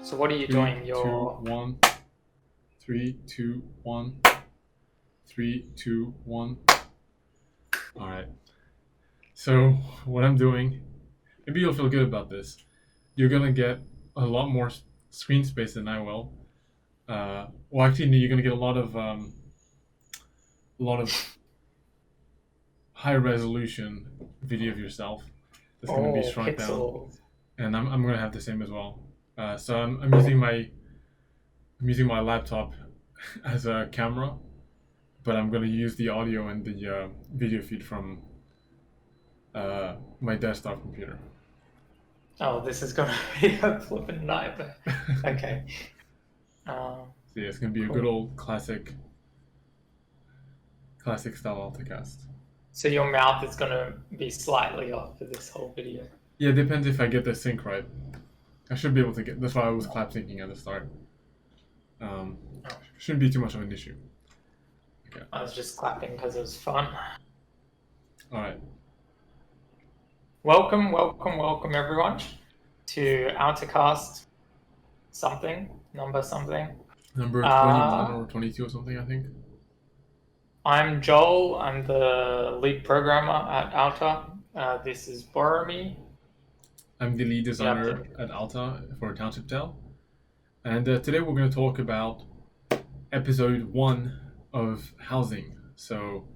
So what are you Three, doing? two, one. 3, 2, 1. 3, 2, 1. All right. So what I'm doing, maybe you'll feel good about this. You're gonna get a lot more screen space than I will. Well, actually, you're gonna get a lot of high resolution video of yourself. That's gonna be shrunk down, Pixels. and I'm gonna have the same as well. So I'm using my laptop as a camera, but I'm gonna use the audio and the video feed from my desktop computer. Oh, this is gonna be a flippin' nightmare. Okay. So yeah, it's gonna be a good Cool. old classic style Altacast. So your mouth is gonna be slightly off for this whole video. Yeah, it depends if I get the sync right. I should be able to get. That's why I was clap syncing at the start. Um, shouldn't be too much of an issue. Okay. I was just clapping because it was fun. All right. Welcome everyone to Altacast number something. Number 21 or 22 or something, I think. I'm Joel. I'm the lead programmer at Alta. This is Boramy. I'm the lead designer at Alta for Township Tale. And today we're going to talk about episode 1 of housing. So,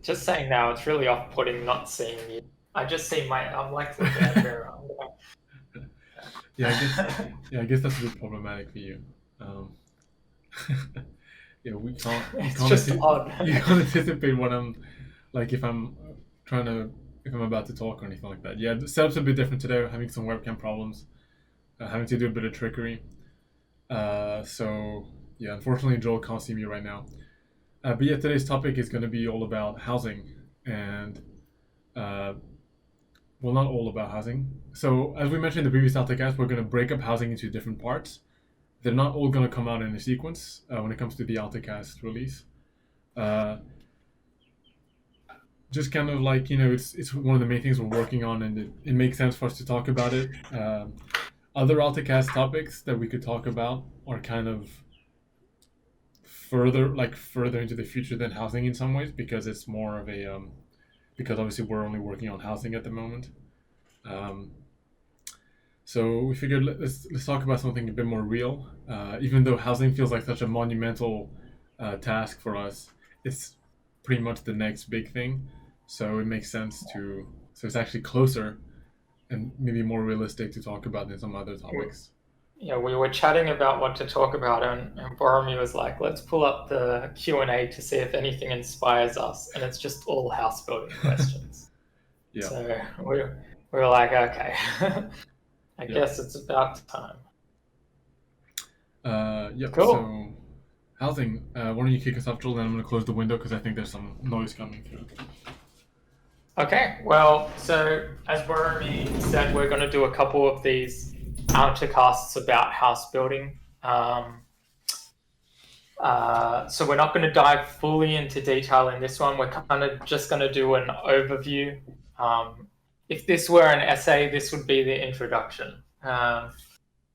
just saying now, it's really off-putting not seeing you. I just see I'm like looking at mirror. Yeah, I guess that's a bit problematic for you. Yeah, we can't. It's just odd. You can't anticipate what I'm like if I'm about to talk or anything like that. Yeah, the setup's a bit different today. We're having some webcam problems, having to do a bit of trickery. So yeah, unfortunately, Joel can't see me right now. But yeah, today's topic is going to be all about housing and. Well, not all about housing. So, as we mentioned in the previous Altacast, we're going to break up housing into different parts. They're not all going to come out in a sequence when it comes to the Altacast release. Just kind of like, it's one of the main things we're working on, and it makes sense for us to talk about it. Other Altacast topics that we could talk about are kind of further into the future than housing in some ways, because it's more of a because obviously we're only working on housing at the moment. So we figured let's talk about something a bit more real. Even though housing feels like such a monumental task for us, it's pretty much the next big thing. So it makes sense so it's actually closer and maybe more realistic to talk about than some other topics. Yeah, we were chatting about what to talk about, and Boramy was like, let's pull up the Q&A to see if anything inspires us, and it's just all house building questions. Yeah. So we were like, okay, I guess it's about time. Yep. Cool. So housing, why don't you kick us off, Joel, then I'm going to close the window because I think there's some noise coming through. Okay, well, so as Boramy said, we're going to do a couple of these Altacasts about house building. So we're not going to dive fully into detail in this one. We're kind of just going to do an overview. If this were an essay, this would be the introduction.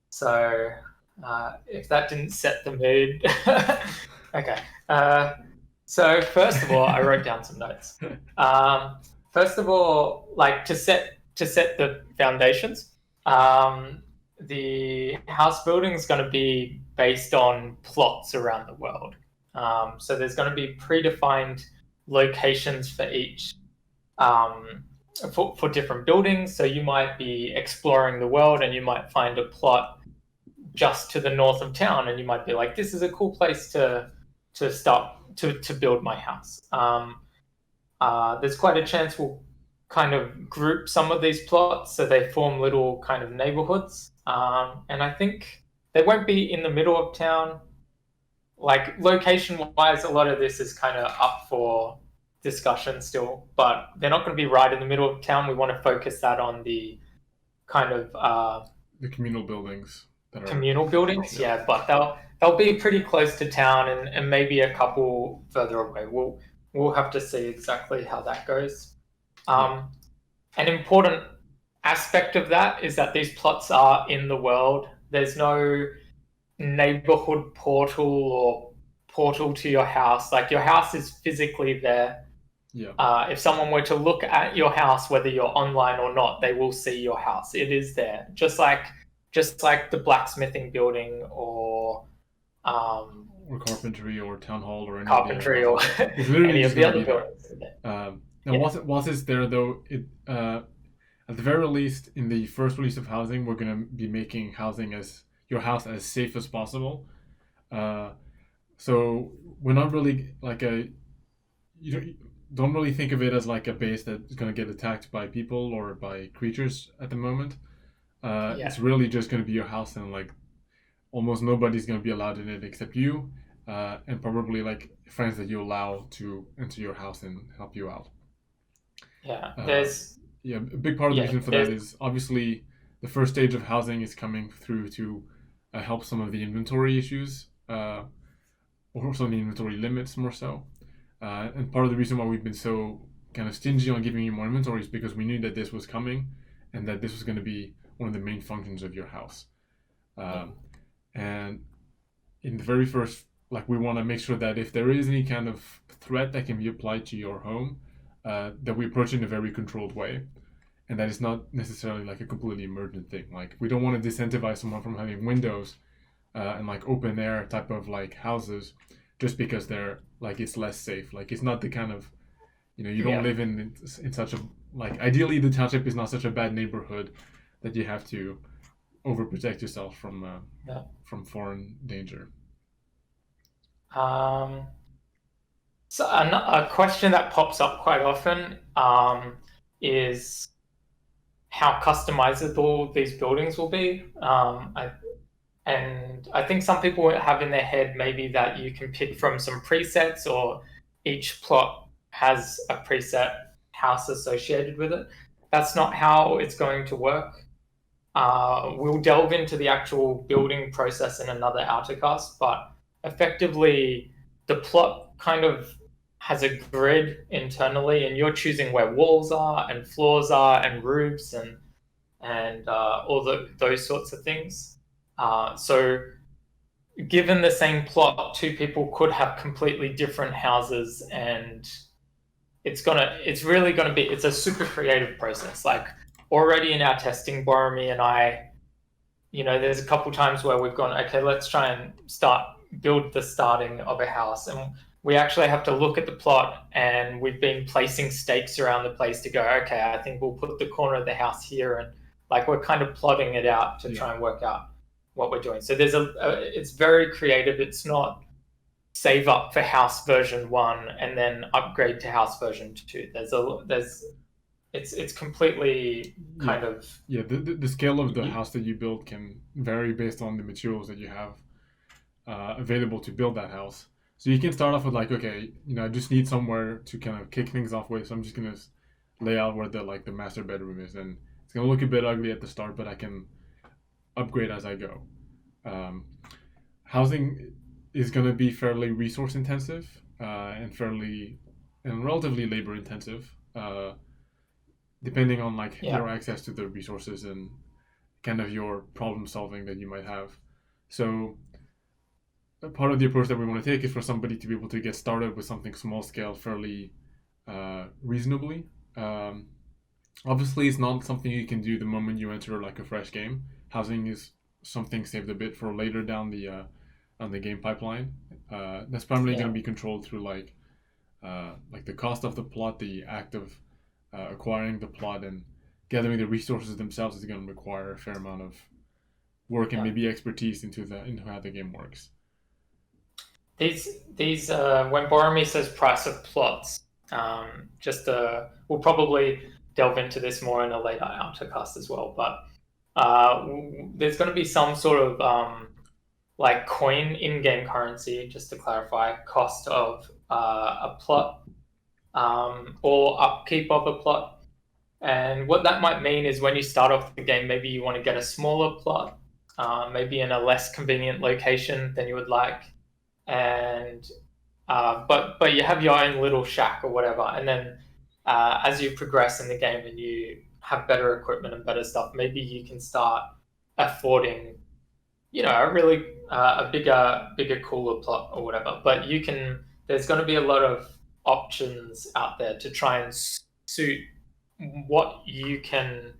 So if that didn't set the mood, okay. So first of all, I wrote down some notes. First of all, like to set the foundations. The house building is going to be based on plots around the world. So there's going to be predefined locations for each, for different buildings. So you might be exploring the world and you might find a plot just to the north of town, and you might be like, this is a cool place to start to build my house. There's quite a chance we'll kind of group some of these plots so they form little kind of neighborhoods. And I think they won't be in the middle of town. Like location-wise, a lot of this is kind of up for discussion still, but they're not going to be right in the middle of town. We want to focus that on the kind of the communal buildings. Yeah, but they'll be pretty close to town and maybe a couple further away. We'll have to see exactly how that goes. An important aspect of that is that these plots are in the world. There's no neighborhood portal or portal to your house. Like your house is physically there. Yeah. If someone were to look at your house, whether you're online or not, they will see your house. It is there, just like the blacksmithing building or Or carpentry or town hall or any of the other carpentry or houses. It's literally any of just the gonna other be there. buildings. Now, Yeah, once it's there, though, at the very least, in the first release of housing, we're gonna be making housing as your house as safe as possible. Uh, so we're not really like a you don't really think of it as like a base that's gonna get attacked by people or by creatures at the moment. yeah, It's really just gonna be your house, and like almost nobody's gonna be allowed in it except you, and probably like friends that you allow to enter your house and help you out. yeah. Uh, yeah, a big part of the reason for that There's is obviously the first stage of housing is coming through to help some of the inventory issues, or some of the inventory limits more so. And part of the reason why we've been so kind of stingy on giving you more inventory is because we knew that this was coming and that this was going to be one of the main functions of your house. Um, and in the very first, like, we want to make sure that if there is any kind of threat that can be applied to your home, that we approach it in a very controlled way, and that it's not necessarily like a completely emergent thing. Like, we don't want to disincentivize someone from having windows and like open air type of like houses just because they're like it's less safe. Like, it's not the kind of, you don't yeah, live in such a, like, ideally the township is not such a bad neighborhood that you have to overprotect yourself yeah. from foreign danger. Um, so a question that pops up quite often is how customizable these buildings will be. And I think some people have in their head maybe that you can pick from some presets or each plot has a preset house associated with it. That's not how it's going to work. We'll delve into the actual building process in another Altacast, but effectively, the plot kind of has a grid internally, and you're choosing where walls are and floors are and roofs and all those sorts of things. So, given the same plot, two people could have completely different houses, and it's really gonna be it's a super creative process. Like already in our testing, Boramy and I, there's a couple times where we've gone, okay, let's try and build the starting of a house. And we actually have to look at the plot and we've been placing stakes around the place to go, okay, I think we'll put the corner of the house here. And like we're kind of plotting it out to try and work out what we're doing. So it's very creative. It's not save up for house version 1 and then upgrade to house version 2. It's completely Yeah, kind of, yeah. The scale of the house that you build can vary based on the materials that you have available to build that house. So you can start off with like, okay, I just need somewhere to kind of kick things off with. So I'm just gonna lay out where the master bedroom is, and it's gonna look a bit ugly at the start, but I can upgrade as I go. Um, Housing is gonna be fairly resource intensive and relatively labor intensive, depending on like yeah. your access to the resources and kind of your problem solving that you might have. So part of the approach that we want to take is for somebody to be able to get started with something small scale fairly reasonably. Um, Obviously, it's not something you can do the moment you enter like a fresh game. Housing is something saved a bit for later down the on the game pipeline. That's primarily going Yeah. to be controlled through like the cost of the plot, the act of acquiring the plot, and gathering the resources themselves is going to require a fair amount of work and Yeah. maybe expertise into how the game works. These when Boromir says price of plots, we'll probably delve into this more in a later Outcast as well. But there's going to be some sort of like coin in-game currency, just to clarify, cost of a plot or upkeep of a plot. And what that might mean is when you start off the game, maybe you want to get a smaller plot, maybe in a less convenient location than you would like, and but you have your own little shack or whatever, and then as you progress in the game and you have better equipment and better stuff, maybe you can start affording a really a bigger cooler plot or whatever. But there's going to be a lot of options out there to try and suit what you can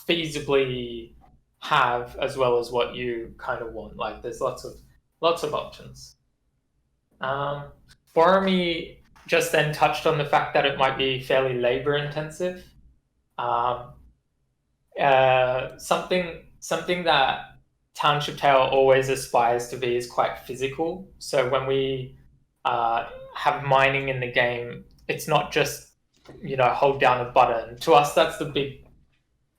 feasibly have as well as what you kind of want. Like there's lots of options. Um, Boramy just then touched on the fact that it might be fairly labor intensive. Um, something that Township Tale always aspires to be is quite physical. So when we have mining in the game, it's not just hold down a button. To us, that's the big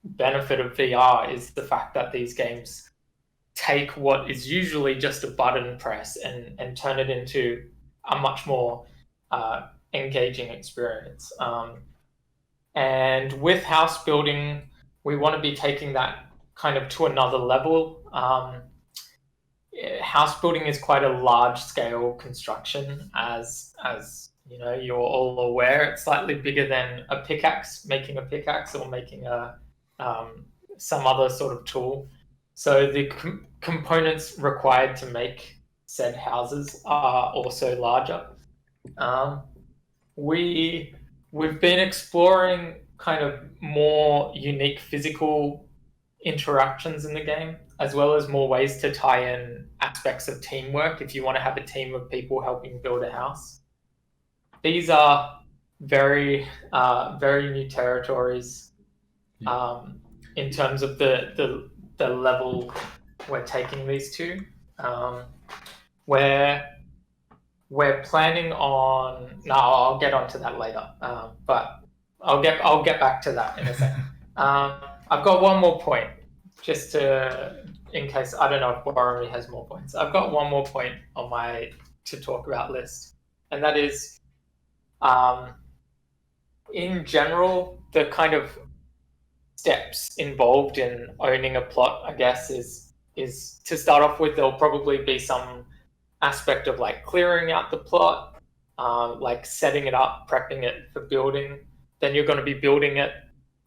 benefit of VR is the fact that these games take what is usually just a button press and turn it into a much more engaging experience. And with house building, we want to be taking that kind of to another level. House building is quite a large scale construction, as you're all aware. It's slightly bigger than a pickaxe, making a pickaxe or making a some other sort of tool. So the components required to make said houses are also larger. Um, we we've been exploring kind of more unique physical interactions in the game, as well as more ways to tie in aspects of teamwork if you want to have a team of people helping build a house. These are very new territories in terms of the level we're taking these to. Where we're planning on. No, I'll get onto that later. But I'll get back to that in a second. I've got one more point, just in case I don't know if Boramy has more points. I've got one more point on my to talk about list, and that is, in general, the kind of steps involved in owning a plot, I guess, is to start off with. There'll probably be some aspect of like clearing out the plot, like setting it up, prepping it for building. Then you're going to be building it.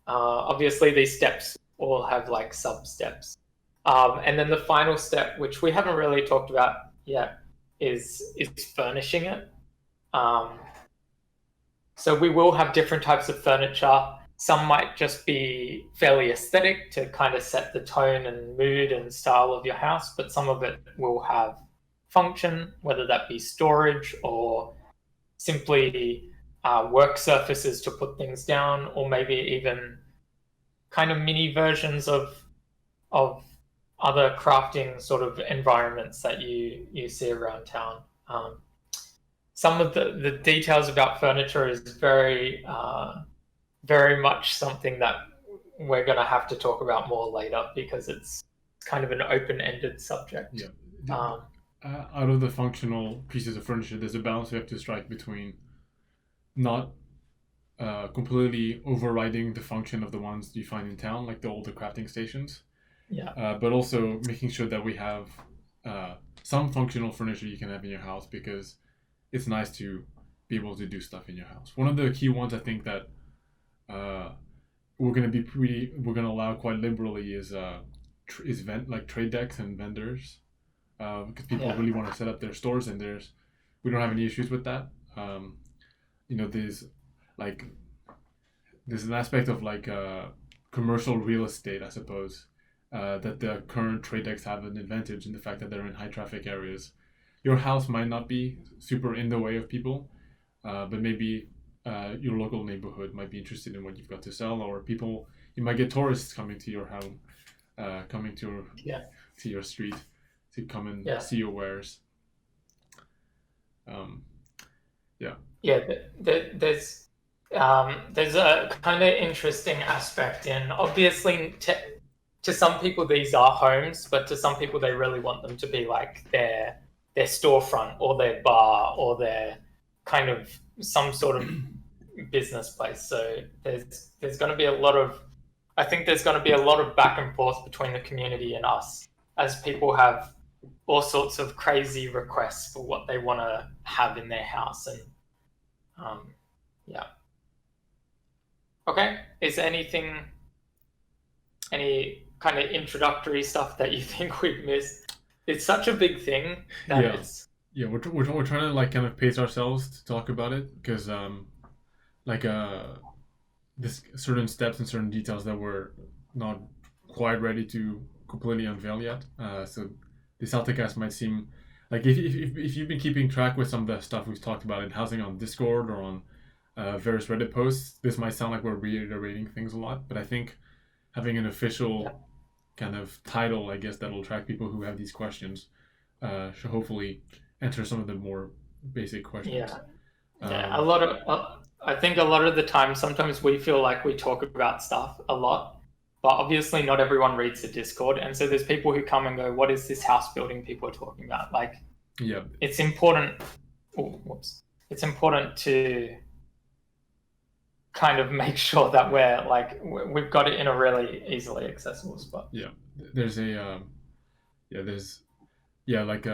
Obviously, these steps all have like sub steps. And then the final step, which we haven't really talked about yet, is furnishing it. So we will have different types of furniture. Some might just be fairly aesthetic to kind of set the tone and mood and style of your house, but some of it will have function, whether that be storage or simply work surfaces to put things down, or maybe even kind of mini versions of other crafting sort of environments that you see around town. Some of the details about furniture is very much something that we're going to have to talk about more later because it's kind of an open-ended subject. Yeah. Out of the functional pieces of furniture, there's a balance we have to strike between not completely overriding the function of the ones you find in town, like the older crafting stations. Yeah. But also making sure that we have some functional furniture you can have in your house, because it's nice to be able to do stuff in your house. One of the key ones I think that we're gonna allow quite liberally is trade decks and vendors, because people really want to set up their stores, and we don't have any issues with that. There's an aspect of like commercial real estate, I suppose, that the current trade decks have an advantage in the fact that they're in high traffic areas. Your house might not be super in the way of people, but maybe your local neighborhood might be interested in what you've got to sell, or you might get tourists coming to your home, coming to your street to come and see your wares. There's a kind of interesting aspect in, obviously, to some people these are homes, but to some people they really want them to be like their storefront or their bar or their kind of some sort of business place. So there's going to be I think there's going to be a lot of back and forth between the community and us, as people have all sorts of crazy requests for what they want to have in their house. And okay, is there any kind of introductory stuff that you think we've missed? it's such a big thing that Yeah, it's yeah. We're trying to like kind of pace ourselves to talk about it because like this certain steps and certain details that we're not quite ready to completely unveil yet. So this Altacast might seem like if you've been keeping track with some of the stuff we've talked about in housing on Discord or on various Reddit posts, this might sound like we're reiterating things a lot. But I think having an yeah, official kind of title, I guess, that'll attract people who have these questions, should hopefully answer some of the more basic questions. yeah. Yeah, a Um, lot of I think a lot of the time sometimes we feel like we talk about stuff a lot, but obviously not everyone reads the Discord, and so there's people who come and go, "What is this house building people are talking about?" Like yeah, it's important. Oh, whoops. It's important to kind of make sure that we're like we've got it in a really easily accessible spot. yeah. There's a yeah, there's yeah, like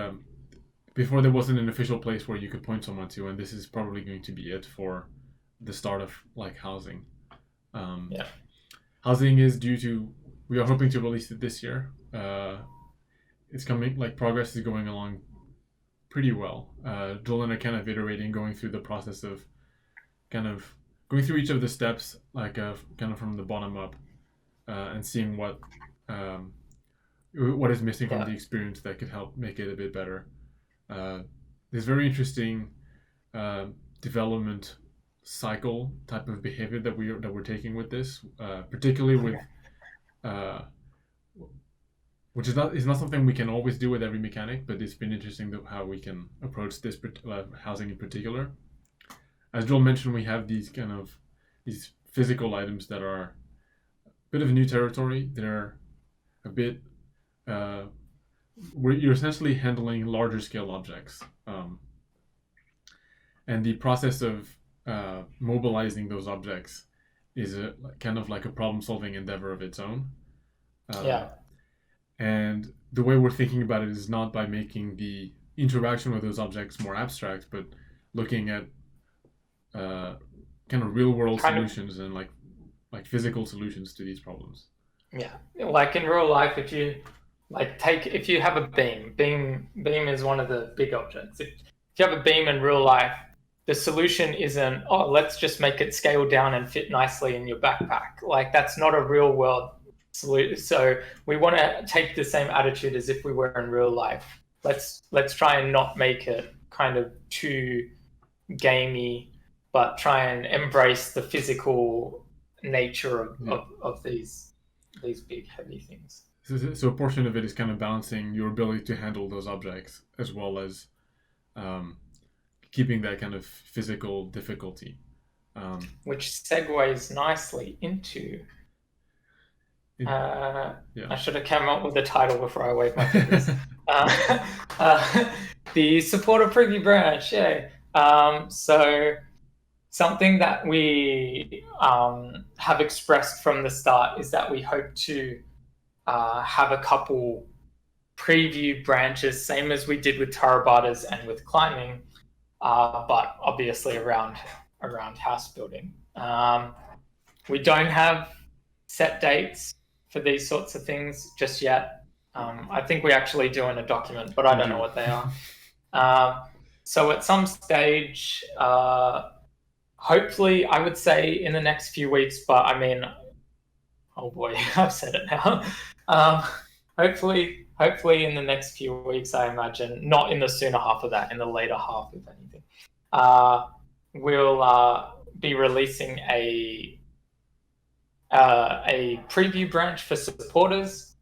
before there wasn't an official place where you could point someone to, and this is probably going to be it for the start of like housing. Um, Yeah, housing is due to we are hoping to release it this year. It's coming like progress is going along pretty well. Joel and I kind of iterating, going through the process of kind of going through each of the steps, like kind of from the bottom up, and seeing um, what is missing from yeah, the experience that could help make it a bit better. Uh, there's very interesting uh, development cycle type of behavior that we're taking with this, particularly with okay, uh, which is not something we can always do with every mechanic, but it's been interesting how we can approach this housing in particular. As Joel mentioned, we have these physical items that are a bit of new territory. They're a bit uh, where you're essentially handling larger scale objects, and the process of mobilizing those objects is a kind of like a problem solving endeavor of its own. Uh, yeah. and the way we're thinking about it is not by making the interaction with those objects more abstract, but looking at uh, kind of real world Kind of, solutions and like physical solutions to these problems. yeah. Like in real life, if you like take if you have a beam is one of the big objects. If you have a beam in real life, the solution isn't, oh, let's just make it scale down and fit nicely in your backpack. Like that's not a real world solution. So we want to take the same attitude as if we were in real life. Let's try and not make it kind of too gamey, but try and embrace the physical nature Yeah. of these big heavy things. So a portion of it is kind of balancing your ability to handle those objects as well as um, keeping that kind of physical difficulty. Um, Which segues nicely into. it, I yeah. should have come up with a title before I wave my fingers. uh, the supporter preview branch, yeah. So something that we have expressed from the start is that we hope to have a couple preview branches, same as we did with Tarabatas and with climbing, but obviously around house building. We don't have set dates for these sorts of things just yet. I think we actually do in a document, but I We don't know do. what they are. So at some stage, hopefully, I would say in the next few weeks, but I mean, oh boy, I've said it now. Um, hopefully in the next few weeks, I imagine, not in the sooner half of that, in the later half, if anything, uh, we'll be releasing a preview branch for supporters.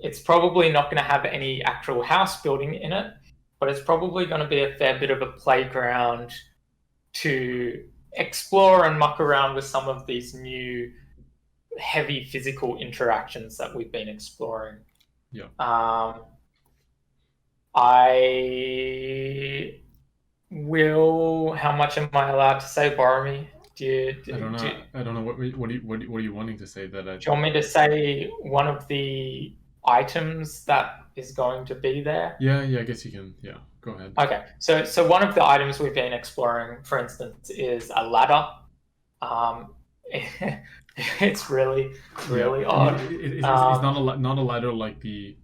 It's probably not going to have any actual house building in it, but it's probably going to be a fair bit of a playground to explore and muck around with some of these new heavy physical interactions that we've been exploring. Yeah. I will. How much am I allowed to say, Boramy? I don't know. I don't know what are you wanting to say that I. Do you want me to say one of the items that is going to be there? Yeah, yeah. I guess you can. Yeah, go ahead. Okay, so one of the items we've been exploring, for instance, is a ladder. It's really Yeah. odd. It's not a ladder like the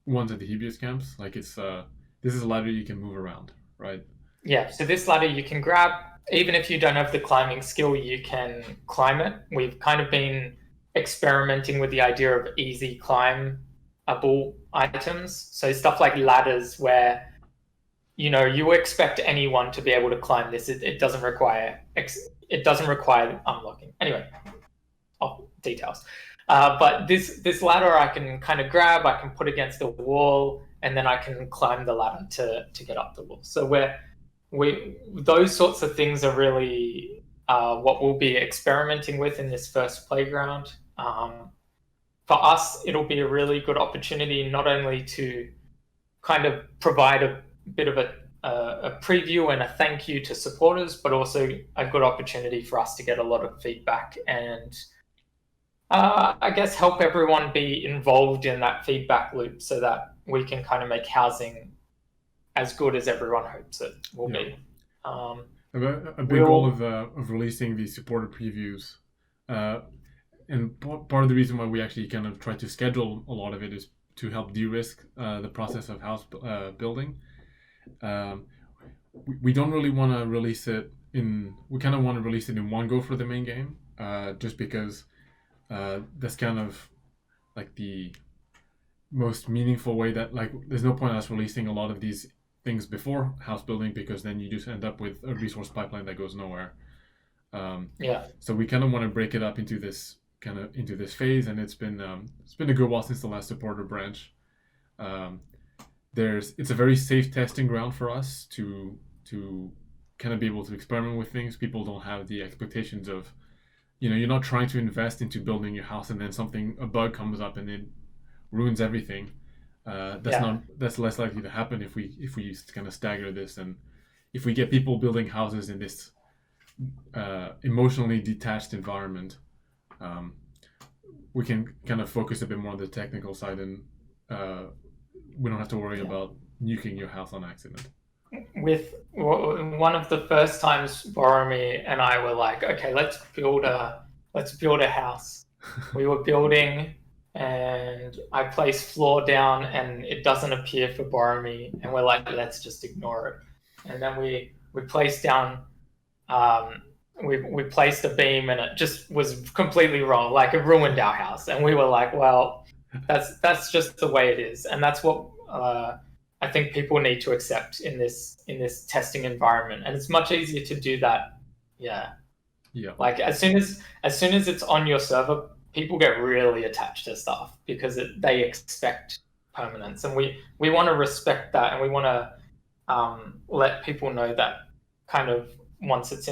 ones at the Hebius camps. Like it's this is a ladder you can move around, right? Yeah, so this ladder you can grab. Even if you don't have the climbing skill, you can climb it. We've kind of been experimenting with the idea of easy climbable items. So stuff like ladders where, you expect anyone to be able to climb this. It doesn't require unlocking. Anyway, details. But this ladder I can kind of grab, I can put against the wall, and then I can climb the ladder to get up the wall. So we those sorts of things are really what we'll be experimenting with in this first playground. For us, it'll be a really good opportunity not only to kind of provide a bit of a preview and a thank you to supporters, but also a good opportunity for us to get a lot of feedback and I guess help everyone be involved in that feedback loop so that we can kind of make housing as good as everyone hopes it will be. A big goal of releasing these supporter previews, and part of the reason why we actually kind of try to schedule a lot of it is to help de-risk the process of house building. We don't really want to release it we kind of want to release it in one go for the main game, just because that's kind of like the most meaningful way that, like, there's no point in us releasing a lot of these things before house building, because then you just end up with a resource pipeline that goes nowhere. So we kind of want to break it up into this phase, and it's been a good while since the last supporter branch. It's a very safe testing ground for us to kind of be able to experiment with things. People don't have the expectations of, you're not trying to invest into building your house and then a bug comes up and it ruins everything. That's less likely to happen if we kind of stagger this, and if we get people building houses in this emotionally detached environment, we can kind of focus a bit more on the technical side, and we don't have to worry about nuking your house on accident. With one of the first times, Boramy and I were like, okay, let's build a house. We were building, and I place floor down, and it doesn't appear for Boramy, and we're like, let's just ignore it. And then we placed down, we placed a beam, and it just was completely wrong. Like, it ruined our house, and we were like, well, that's just the way it is, and that's what I think people need to accept in this testing environment. And it's much easier to do that. Yeah. Like, as soon as it's on your server, people get really attached to stuff because they expect permanence, and we want to respect that, and we want to let people know that kind of once it's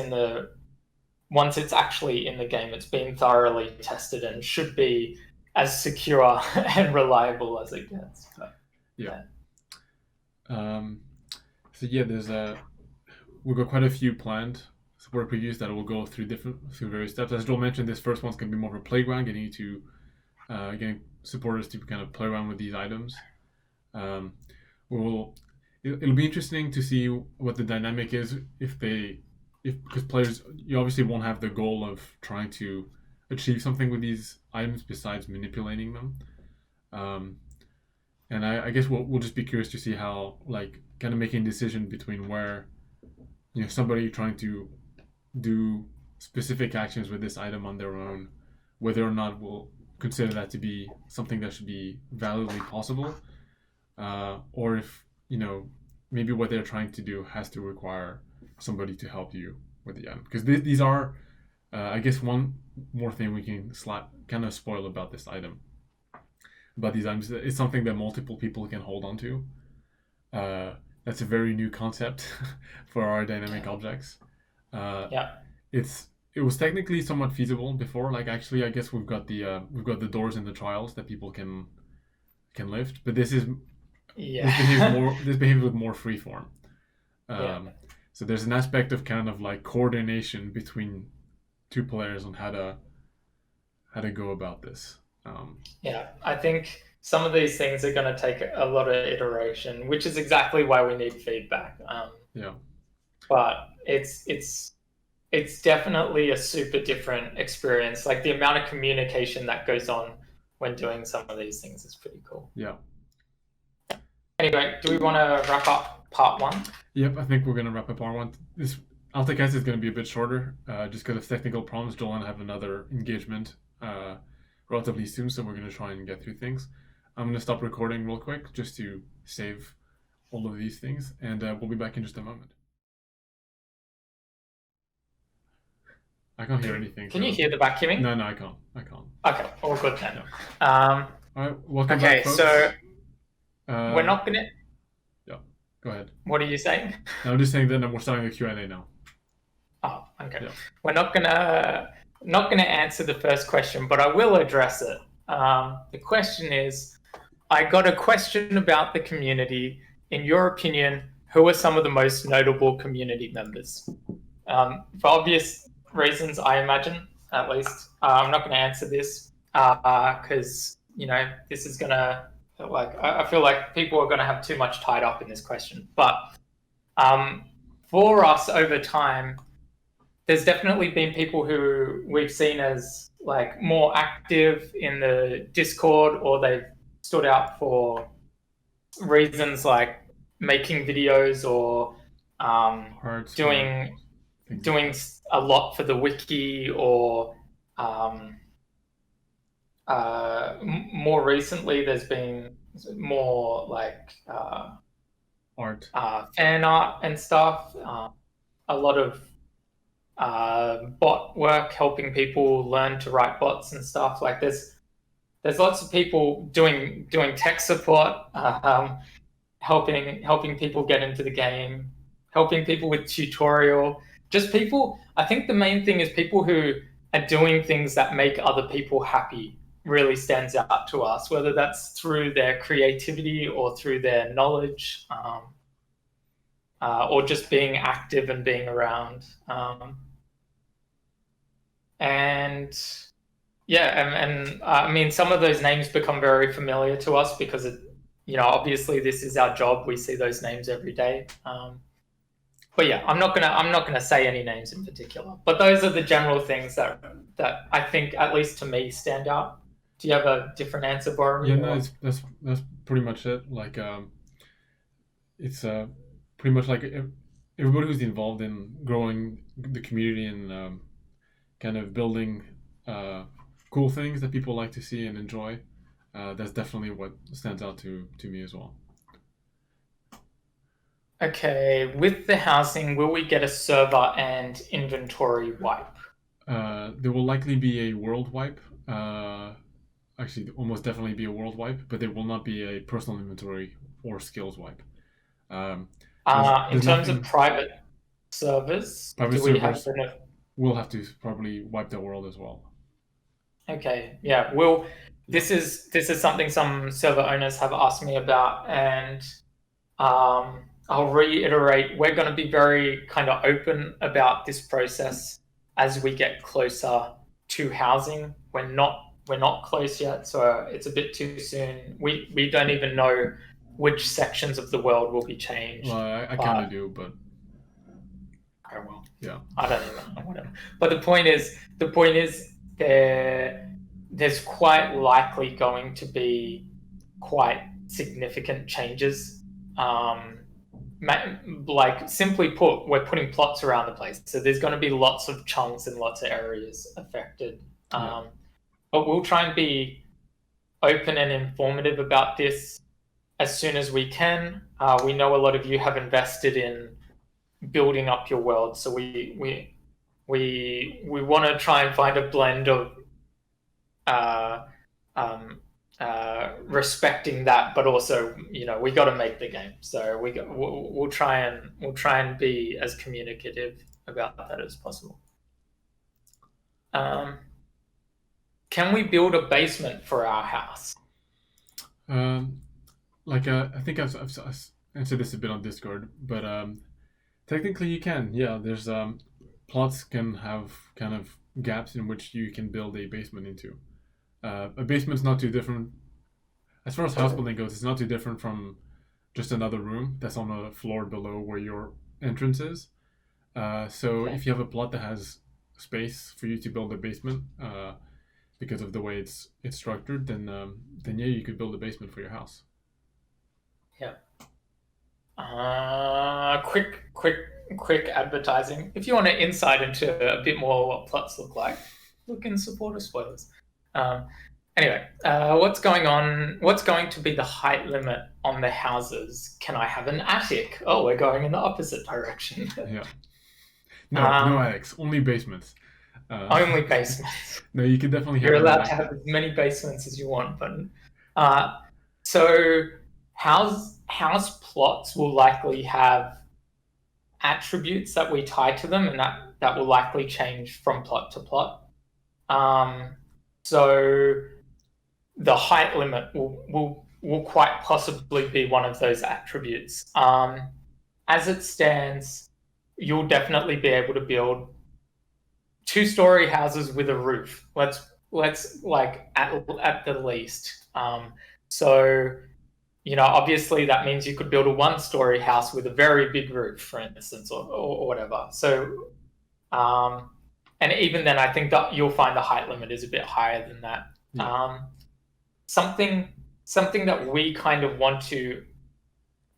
actually in the game, it's been thoroughly tested and should be as secure and reliable as it gets. We've got quite a few planned support previews that will go through various steps. As Joel mentioned, this first one's going to be more of a playground, getting supporters to kind of play around with these items. It'll be interesting to see what the dynamic is because players, you obviously won't have the goal of trying to achieve something with these items besides manipulating them. And I guess we'll just be curious to see how, like, kind of making a decision between where, somebody trying to do specific actions with this item on their own, whether or not we'll consider that to be something that should be validly possible, or if, maybe what they're trying to do has to require somebody to help you with the item. Because these are, I guess, one more thing we can kind of spoil about this item. But these items, it's something that multiple people can hold on to. That's a very new concept for our dynamic objects. It was technically somewhat feasible before. Like, actually, I guess we've got the doors in the trials that people can lift, but this behaves with more freeform. So there's an aspect of kind of like coordination between two players on how to go about this. I think some of these things are going to take a lot of iteration, which is exactly why we need feedback. But it's definitely a super different experience. Like, the amount of communication that goes on when doing some of these things is pretty cool. Anyway, do we want to wrap up part one? Yep, I think we're gonna wrap up our one. This Altacast is gonna be a bit shorter, just because of technical problems. Joel and I have another engagement relatively soon, so we're gonna try and get through things. I'm gonna stop recording real quick just to save all of these things, and we'll be back in just a moment. I can't hear anything. Can you hear the vacuuming? No, I can't. I can't. Okay, all good then. All right, welcome back, folks. So we're not gonna. Yeah, go ahead. What are you saying? No, I'm just saying that we're starting the Q&A now. Oh, okay. Yeah. We're not gonna answer the first question, but I will address it. The question is, I got a question about the community. In your opinion, who are some of the most notable community members? For obvious reasons, I imagine, at least. I'm not going to answer this because, this is going to, I feel like people are going to have too much tied up in this question. But for us over time, there's definitely been people who we've seen as more active in the Discord, or they've stood out for reasons like making videos or doing a lot for the wiki, or more recently there's been more art, fan art and stuff, a lot of bot work, helping people learn to write bots and stuff. There's lots of people doing tech support, helping people get into the game, helping people with tutorial. Just people. I think the main thing is people who are doing things that make other people happy really stands out to us, whether that's through their creativity or through their knowledge, or just being active and being around. And I mean, some of those names become very familiar to us because obviously this is our job. We see those names every day. But yeah, I'm not gonna say any names in particular. But those are the general things that I think, at least to me, stand out. Do you have a different answer, Boramy? Yeah, no, that's pretty much it. It's pretty much like everybody who's involved in growing the community and kind of building cool things that people like to see and enjoy. That's definitely what stands out to me as well. Okay, with the housing, will we get a server and inventory wipe? There will likely be a world wipe. Actually, almost definitely be a world wipe, but there will not be a personal inventory or skills wipe. In terms of private servers, we'll have to probably wipe the world as well. Okay, yeah. This is something some server owners have asked me about, and I'll reiterate, we're going to be very kind of open about this process as we get closer to housing. We're not close yet, so it's a bit too soon. We don't even know which sections of the world will be changed. Well, I kind of do, but okay, well, yeah, I don't even know, whatever. But the point is there's quite likely going to be quite significant changes. Simply put, we're putting plots around the place, so there's going to be lots of chunks and lots of areas affected. But we'll try and be open and informative about this as soon as we can. We know a lot of you have invested in building up your world, so we want to try and find a blend of respecting that, but also we got to make the game, so we'll try and be as communicative about that as possible. Can we build a basement for our house? I think I've answered this a bit on Discord, but technically you can. Yeah, there's plots can have kind of gaps in which you can build a basement into. A basement's not too different, as far as house building goes. It's not too different from just another room that's on the floor below where your entrance is. If you have a plot that has space for you to build a basement, because of the way it's structured, then yeah, you could build a basement for your house. Yeah. Quick advertising. If you want an insight into a bit more what plots look like, look in supporter spoilers. Um, anyway, what's going on? What's going to be the height limit on the houses? Can I have an attic? Oh, we're going in the opposite direction. Yeah. No attics, only basements. Only basements. No, you can definitely have. You're allowed to have as many basements as you want, but so house plots will likely have attributes that we tie to them, and that will likely change from plot to plot. So the height limit will quite possibly be one of those attributes. As it stands, you'll definitely be able to build two-story houses with a roof. Let's like at the least. So obviously that means you could build a one-story house with a very big roof, for instance, or whatever. So, and even then, I think that you'll find the height limit is a bit higher than that. Yeah. Something that we kind of want to,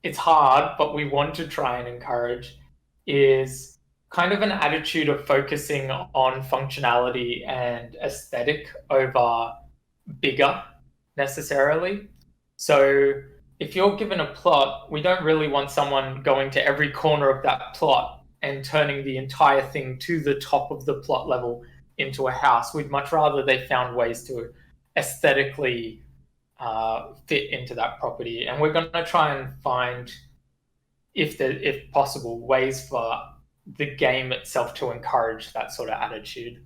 it's hard, but we want to try and encourage is kind of an attitude of focusing on functionality and aesthetic over bigger necessarily. So if you're given a plot, we don't really want someone going to every corner of that plot and turning the entire thing to the top of the plot level into a house. We'd much rather they found ways to aesthetically fit into that property. And we're going to try and find, if possible, ways for the game itself to encourage that sort of attitude.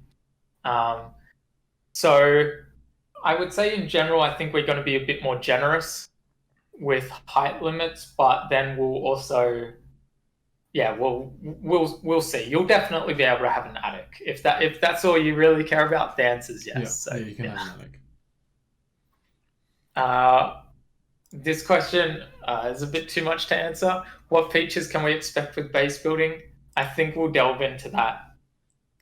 So I would say in general, I think we're going to be a bit more generous with height limits, but then we'll also, we'll see. You'll definitely be able to have an attic if that's all you really care about. The answer is yes. Yeah, you can have an attic. This question is a bit too much to answer. What features can we expect with base building? I think we'll delve into that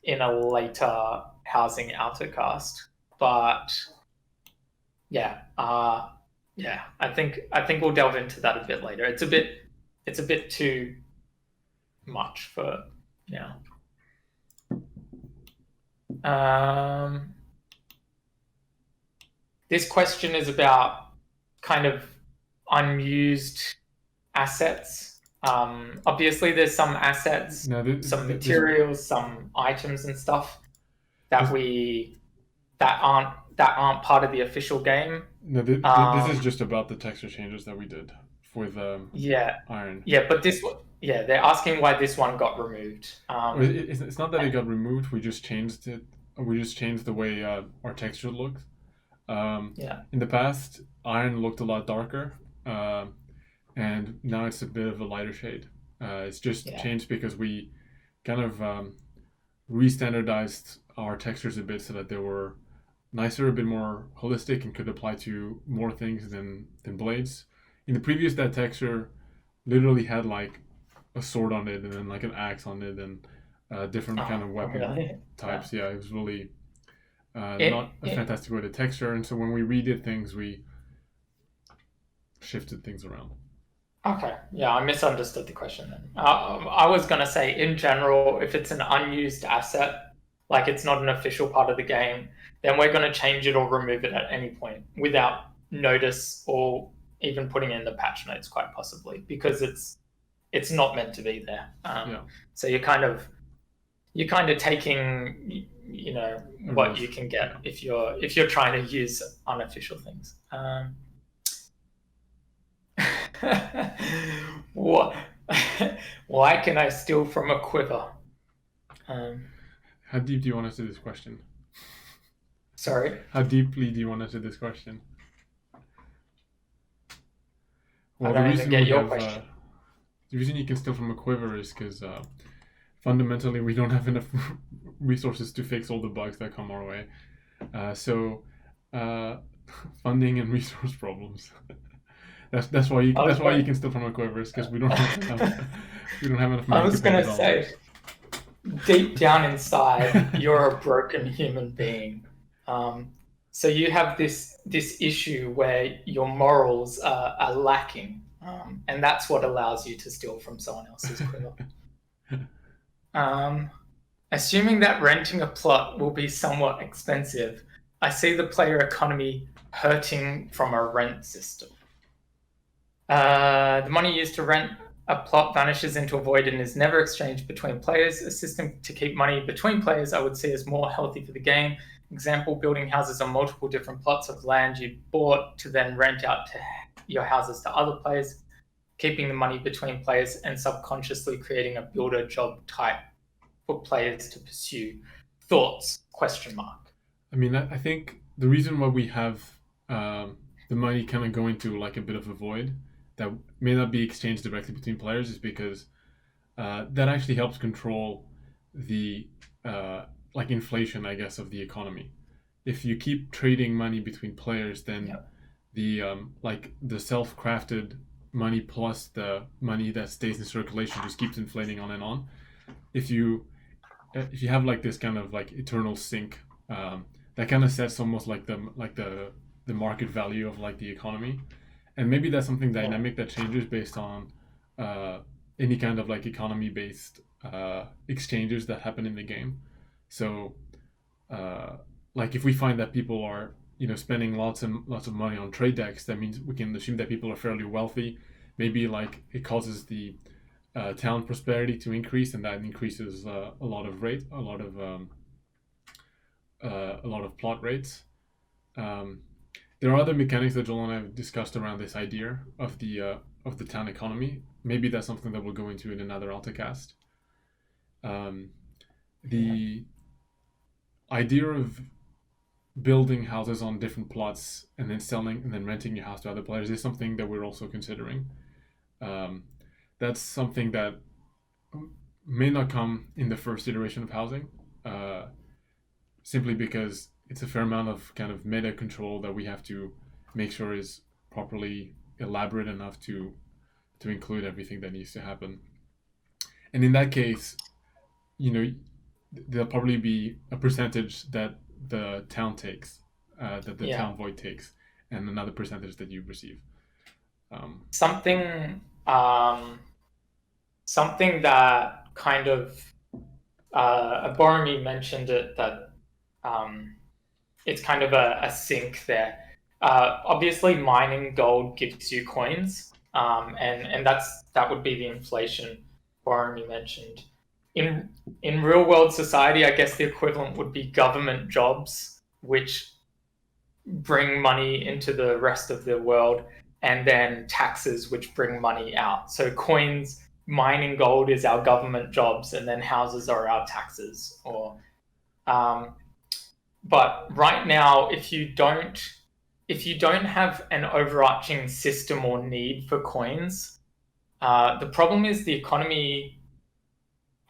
in a later housing Altacast. But I think we'll delve into that a bit later. It's a bit too much for now. This question is about kind of unused assets. Obviously, there's some assets, some materials, some items and stuff that aren't part of the official game. No, this is just about the texture changes that we did for the iron. Yeah, but they're asking why this one got removed. It's not that it got removed. We just changed it. We just changed the way our texture looks. In the past, iron looked a lot darker, and now it's a bit of a lighter shade. It's just changed because we kind of re-standardized our textures a bit so that they were nicer, a bit more holistic, and could apply to more things than blades. In the previous, that texture literally had like a sword on it, and then like an axe on it, and different kind of weapon types. Yeah, it was really not a fantastic way to texture. And so when we redid things, we shifted things around. Okay, yeah, I misunderstood the question then. I was going to say, in general, if it's an unused asset, like it's not an official part of the game, then we're going to change it or remove it at any point without notice or even putting in the patch notes, quite possibly, because it's not meant to be there. So you're kind of taking, what you can get if you're trying to use unofficial things. Why can I steal from a quiver? How deep do you want to answer this question? Sorry? How deeply do you want to answer this question? Well, I don't even get your question. The reason you can steal from a quiver is because fundamentally we don't have enough resources to fix all the bugs that come our way. So funding and resource problems. That's why you can steal from a quiver, is because we don't have enough money. I was gonna say, deep down inside, you're a broken human being. So you have this issue where your morals are lacking. And that's what allows you to steal from someone else's quiver. Um, Assuming that renting a plot will be somewhat expensive, I see the player economy hurting from a rent system. The money used to rent a plot vanishes into a void and is never exchanged between players. A system to keep money between players I would see as more healthy for the game. Example, building houses on multiple different plots of land you bought to then rent out to your houses to other players, keeping the money between players and subconsciously creating a builder job type for players to pursue. Thoughts? Question mark. I mean, I think the reason why we have the money kind of go into like a bit of a void that may not be exchanged directly between players is because that actually helps control the like inflation, I guess, of the economy. If you keep trading money between players, then Yep. the like the self-crafted money plus the money that stays in circulation just keeps inflating on and on. If you have like this kind of like eternal sink, that kind of sets almost like the market value of like the economy, and maybe that's something Yeah. dynamic that changes based on uh, any kind of like economy based exchanges that happen in the game. So uh, like if we find that people are spending lots and lots of money on trade decks, that means we can assume that people are fairly wealthy. Maybe like it causes the town prosperity to increase, and that increases a lot of plot rates. Um, there are other mechanics that Joel and I have discussed around this idea of the town economy. Maybe that's something that we'll go into in another Altacast. Um, Yeah. the idea of building houses on different plots and then selling and then renting your house to other players is something that we're also considering. Um, that's something that may not come in the first iteration of housing, uh, simply because it's a fair amount of kind of meta control that we have to make sure is properly elaborate enough to include everything that needs to happen. And in that case, you know, there'll probably be a percentage that the town takes, that the Yeah. town void takes, and another percentage that you receive. Um, Something something that kind of Boramy mentioned it, that um, it's kind of a sink there. Obviously, mining gold gives you coins, and that would be the inflation Boramy mentioned. In in real world society, I guess the equivalent would be government jobs, which bring money into the rest of the world, and then taxes, which bring money out. So coins, mining gold is our government jobs, and then houses are our taxes. Um, but right now, if you don't have an overarching system or need for coins, the problem is the economy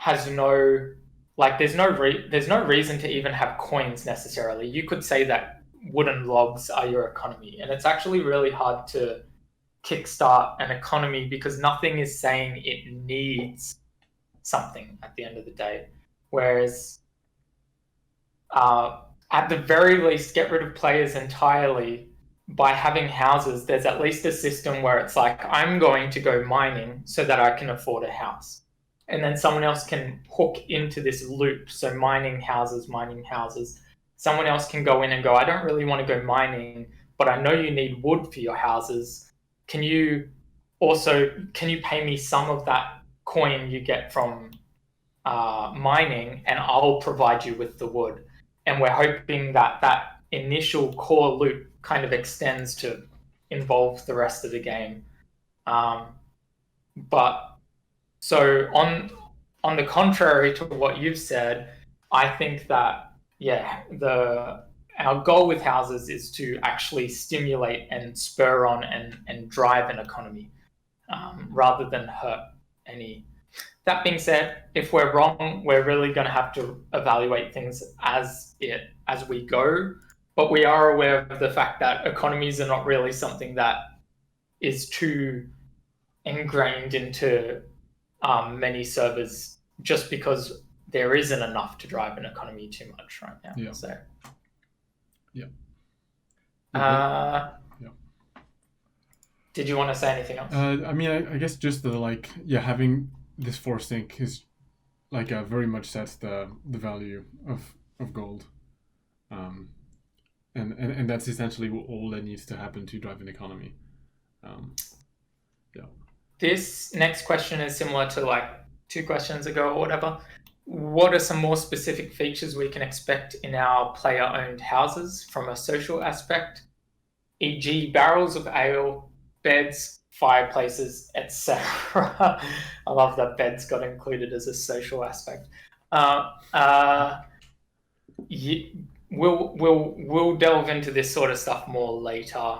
has no like there's no reason to even have coins necessarily. You could say that wooden logs are your economy, and it's actually really hard to kickstart an economy because nothing is saying it needs something at the end of the day. Whereas uh, at the very least, get rid of players entirely by having houses. There's at least a system where it's like, I'm going to go mining so that I can afford a house. And then someone else can hook into this loop. So mining houses, mining houses. Someone else can go in and go, I don't really want to go mining, but I know you need wood for your houses. Can you can you pay me some of that coin you get from mining, and I'll provide you with the wood. And we're hoping that that initial core loop kind of extends to involve the rest of the game. Um, but so on the contrary to what you've said, I think that yeah, the our goal with houses is to actually stimulate and spur on and drive an economy, rather than hurt any. That being said, if we're wrong, we're really going to have to evaluate things as we go. But we are aware of the fact that economies are not really something that is too ingrained into many servers, just because there isn't enough to drive an economy too much right now. yeah, So, yeah, yeah, uh, yeah. Did you want to say anything else? I mean, I guess just the like, yeah, having this force sink is like very much sets the value of gold, um, and that's essentially all that needs to happen to drive an economy. Um, yeah. This next question is similar to like 2 questions ago or whatever. What are some more specific features we can expect in our player owned houses from a social aspect, e.g., barrels of ale, beds, fireplaces, etc.? I love that beds got included as a social aspect. Uh, uh, we'll delve into this sort of stuff more later.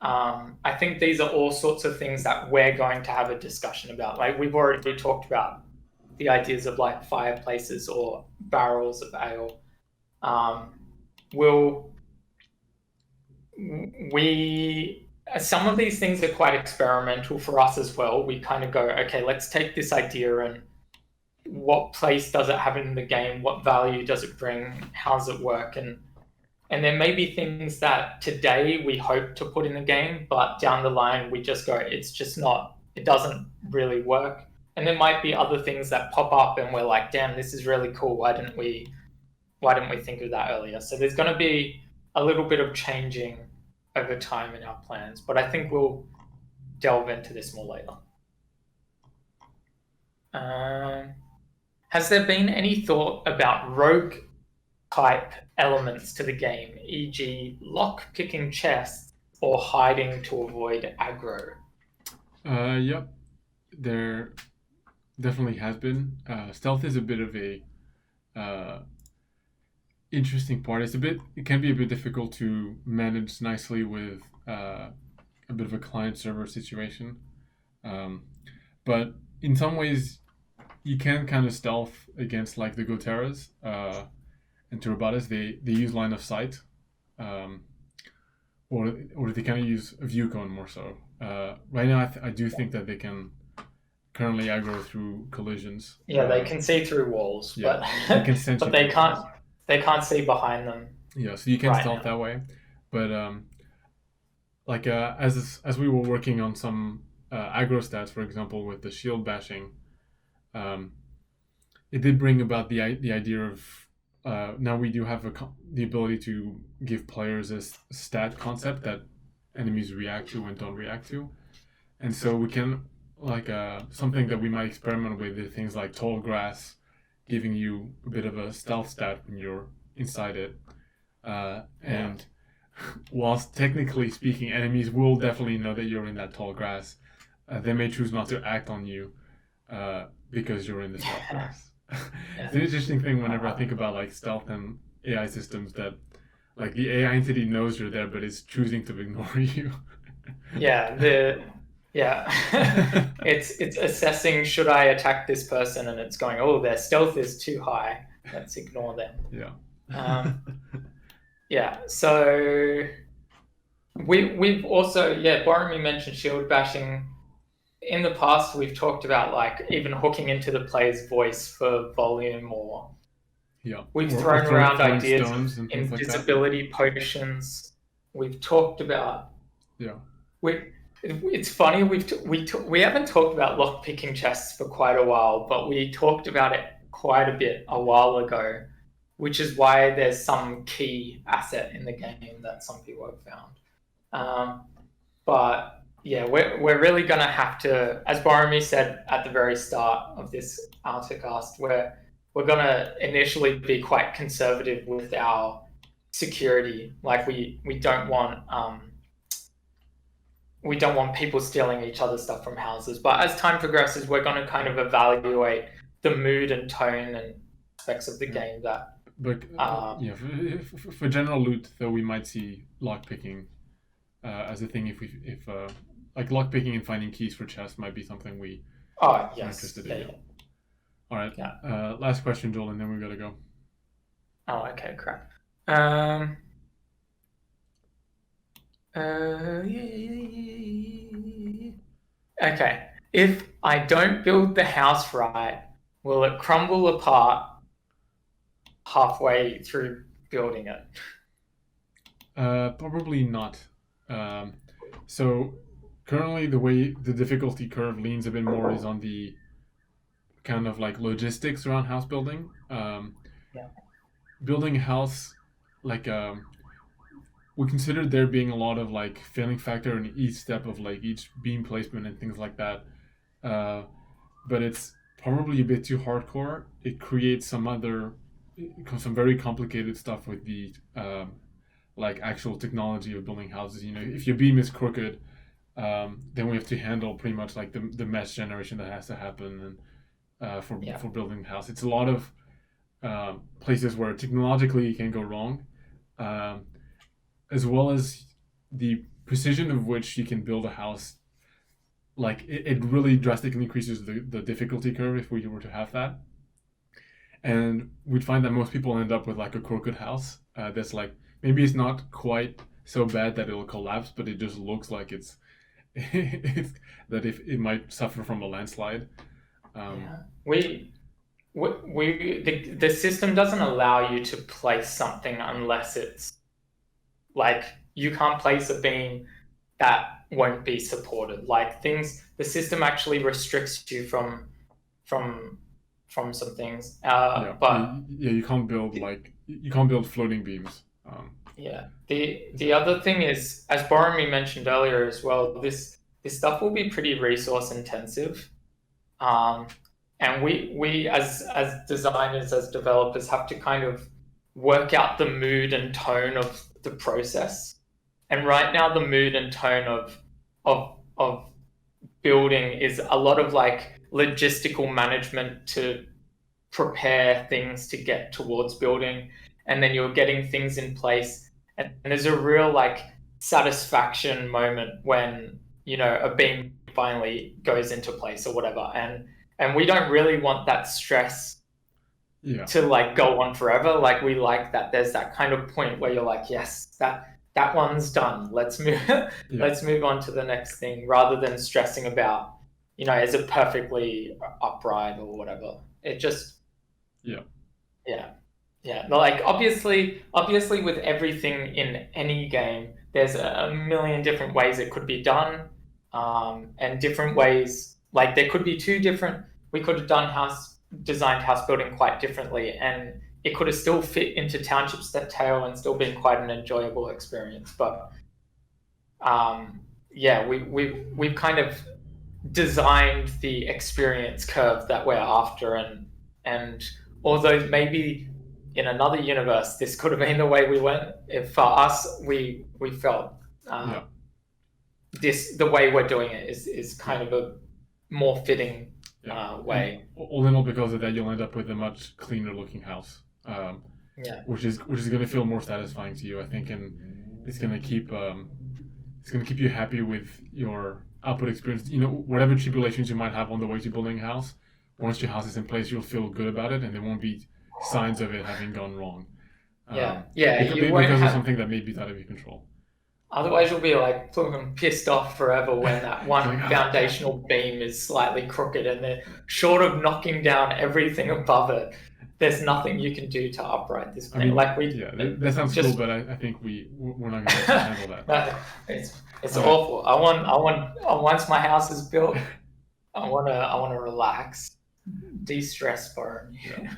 I think these are all sorts of things that we're going to have a discussion about. Like we've already talked about the ideas of like fireplaces or barrels of ale. Um, will we Some of these things are quite experimental for us as well. We kind of go, okay, let's take this idea and what place does it have in the game? What value does it bring? How does it work? And there may be things that today we hope to put in the game, but down the line we just go, it's just not, it doesn't really work. And there might be other things that pop up and we're like, damn, this is really cool. Why didn't we think of that earlier? So there's going to be a little bit of changing over time in our plans, but I think we'll delve into this more later. Has there been any thought about rogue type elements to the game, e.g., lock picking chests or hiding to avoid aggro? Yep. There definitely has been. Stealth is a bit of a uh, interesting part. It can be a bit difficult to manage nicely with a bit of a client server situation. Um, but in some ways, you can kind of stealth against like the Goteras and Turubatas. They use line of sight, um, or they kind of use a view cone more so. Right now, I do think that they can currently aggro through collisions. Yeah, they can see through walls, Yeah, but they can sense but you they through walls. can't they can't see behind them Yeah, so you can right stealth now. that way, but like as we were working on some aggro stats, for example, with the shield bashing, um, it did bring about the idea of now we do have the ability to give players a stat concept that enemies react to and don't react to, and so we can like something that we might experiment with is things like tall grass, giving you a bit of a stealth stat when you're inside it, Yeah. and whilst technically speaking, enemies will definitely know that you're in that tall grass. They may choose not to act on you because you're in the stealth grass. It's an interesting thing whenever I think about like stealth and AI systems that like the AI entity knows you're there but is choosing to ignore you. Yeah, yeah. It's assessing should I attack this person and it's going, oh, their stealth is too high. Let's ignore them. Yeah. Um, yeah, so we've also, yeah, Boramy mentioned shield bashing. In the past, we've talked about like even hooking into the player's voice for volume, or Yeah. we've Or thrown around throwing ideas of stones and things like that. invisibility potions. We've talked about Yeah. we. It's funny we haven't talked about lock picking chests for quite a while, but we talked about it quite a bit a while ago, which is why there's some key asset in the game that some people have found. But yeah, we're really gonna have to, as Boromir said at the very start of this Altacast, we're gonna initially be quite conservative with our security. Like we don't want people stealing each other's stuff from houses. But as time progresses, we're gonna kind of evaluate the mood and tone and aspects of the game that. But yeah, for general loot, though, we might see lockpicking as a thing if like lockpicking and finding keys for chests might be something we Oh are yes, interested yeah, in. yeah. All right. Yeah. Last question, Joel, and then we gotta go. Oh, okay, crap. Okay. If I don't build the house right, will it crumble apart halfway through building it? Probably not. So currently the way the difficulty curve leans a bit more is on the kind of like logistics around house building. Yeah. Building a house, like we considered there being a lot of like failing factor in each step of like each beam placement and things like that. Uh, but it's probably a bit too hardcore. It creates some very complicated stuff with the like actual technology of building houses. You know, if your beam is crooked, then we have to handle pretty much like the mesh generation that has to happen and Yeah. for building the house. It's a lot of places where technologically it can go wrong, um, as well as the precision of which you can build a house. Like it really drastically increases the difficulty curve if we were to have that. And we'd find that most people end up with like a crooked house that's like maybe it's not quite so bad that it'll collapse, but it just looks like it's that if it might suffer from a landslide. Yeah. The system doesn't allow you to place something unless it's like you can't place a beam that won't be supported. Like things, the system actually restricts you from some things. Yeah, But yeah, you can't build floating beams. yeah, the other thing is, as Boramy mentioned earlier as well, this stuff will be pretty resource intensive. Um, and we as designers, as developers, have to kind of work out the mood and tone of the process. And right now, the mood and tone of building is a lot of like logistical management to prepare things to get towards building, and then you're getting things in place, and there's a real like satisfaction moment when a beam finally goes into place or whatever, and we don't really want that stress Yeah, to like go on forever. Like we like that there's that kind of point where you're like, yes, that one's done, let's move yeah, let's move on to the next thing, rather than stressing about is it perfectly upright or whatever. It just yeah, yeah, yeah. No, like obviously, with everything in any game, there's a million different ways it could be done, and different ways. Like there could be two different. We could have designed house building quite differently, and it could have still fit into Township Tale and still been quite an enjoyable experience. But yeah, we've kind of designed the experience curve that we're after, and although maybe in another universe this could have been the way we went, if for us we felt yeah, the way we're doing it is kind of a more fitting yeah. way. And all in all, because of that, you'll end up with a much cleaner looking house, Yeah, which is going to feel more satisfying to you, I think, and it's going to keep you happy with your output experience. You know, whatever tribulations you might have on the way to building a house, once your house is in place, you'll feel good about it, and there won't be signs of it having gone wrong. yeah, you won't because of have. something that may be out of your control. Otherwise, you'll be like fucking pissed off forever when that one foundational beam is slightly crooked, and they're short of knocking down everything above it. There's nothing you can do to upright this thing. Yeah, that sounds cool, but I think we're not going to handle that. No, it's awful. I want once my house is built, I wanna relax, de-stress for it. Yeah.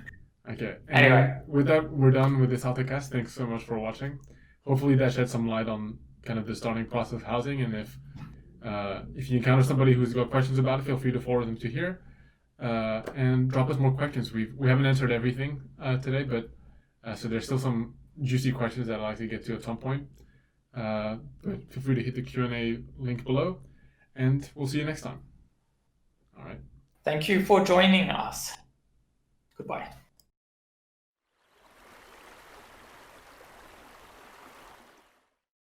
Okay. Anyway, with that, we're done with this Altacast. Thanks so much for watching. Hopefully, that shed some light on kind of the starting process of housing. And if you encounter somebody who's got questions about it, feel free to forward them to here, and drop us more questions. We haven't answered everything today, but so there's still some juicy questions that I'd like to get to at some point. But feel free to hit the Q&A link below, and we'll see you next time. All right. thank you for joining us. Goodbye.